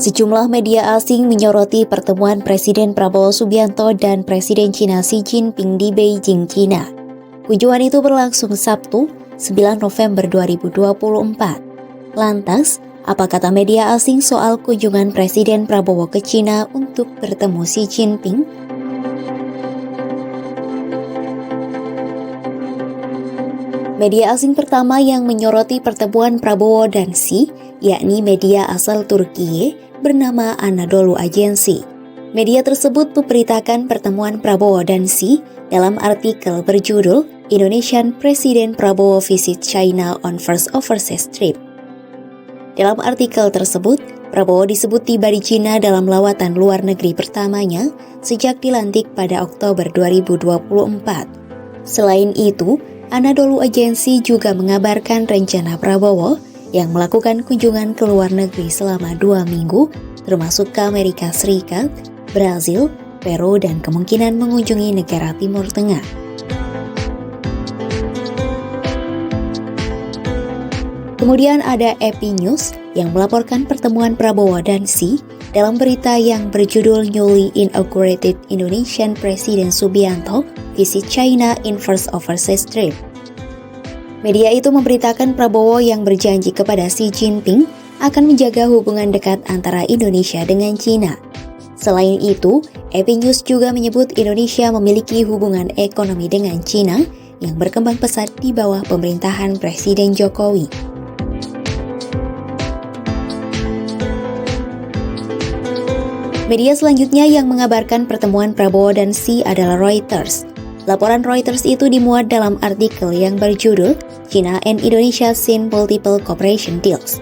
Sejumlah media asing menyoroti pertemuan Presiden Prabowo Subianto dan Presiden China Xi Jinping di Beijing, China. Kunjungan itu berlangsung Sabtu, 9 November 2024. Lantas, apa kata media asing soal kunjungan Presiden Prabowo ke China untuk bertemu Xi Jinping? Media asing pertama yang menyoroti pertemuan Prabowo dan Xi, yakni media asal Turkiye bernama Anadolu Agency. Media tersebut memberitakan pertemuan Prabowo dan Xi dalam artikel berjudul Indonesian President Prabowo Visit China on First Overseas Trip. Dalam artikel tersebut, Prabowo disebut tiba di China dalam lawatan luar negeri pertamanya sejak dilantik pada Oktober 2024. Selain itu, Anadolu Agency juga mengabarkan rencana Prabowo yang melakukan kunjungan ke luar negeri selama 2 minggu, termasuk ke Amerika Serikat, Brazil, Peru, dan kemungkinan mengunjungi negara Timur Tengah. Kemudian ada AP News yang melaporkan pertemuan Prabowo dan Xi dalam berita yang berjudul Newly Inaugurated Indonesian President Subianto Visit China in First Overseas Trip. Media itu memberitakan Prabowo yang berjanji kepada Xi Jinping akan menjaga hubungan dekat antara Indonesia dengan China. Selain itu, AP News juga menyebut Indonesia memiliki hubungan ekonomi dengan China yang berkembang pesat di bawah pemerintahan Presiden Jokowi. Media selanjutnya yang mengabarkan pertemuan Prabowo dan Xi adalah Reuters. Laporan Reuters itu dimuat dalam artikel yang berjudul China and Indonesia Sign Multiple Cooperation Deals.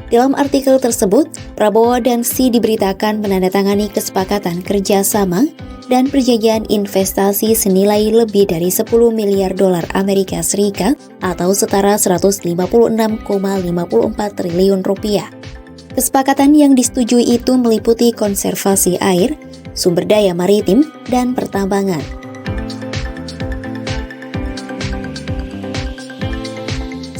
Dalam artikel tersebut, Prabowo dan Xi diberitakan menandatangani kesepakatan kerjasama dan perjanjian investasi senilai lebih dari 10 miliar dolar Amerika Serikat atau setara 156,54 triliun rupiah. Kesepakatan yang disetujui itu meliputi konservasi air, sumber daya maritim, dan pertambangan.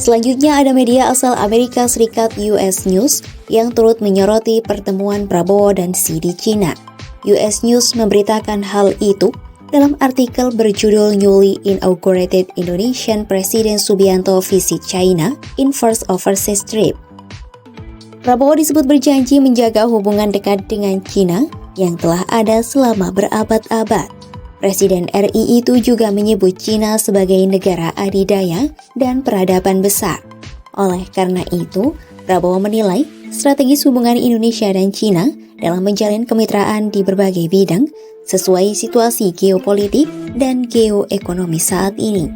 Selanjutnya ada media asal Amerika Serikat US News yang turut menyoroti pertemuan Prabowo dan Xi di China. US News memberitakan hal itu dalam artikel berjudul Newly Inaugurated Indonesian President Subianto Visit China in First Overseas Trip. Prabowo disebut berjanji menjaga hubungan dekat dengan China yang telah ada selama berabad-abad. Presiden RI itu juga menyebut China sebagai negara adidaya dan peradaban besar. Oleh karena itu, Prabowo menilai strategis hubungan Indonesia dan China dalam menjalin kemitraan di berbagai bidang sesuai situasi geopolitik dan geoekonomi saat ini.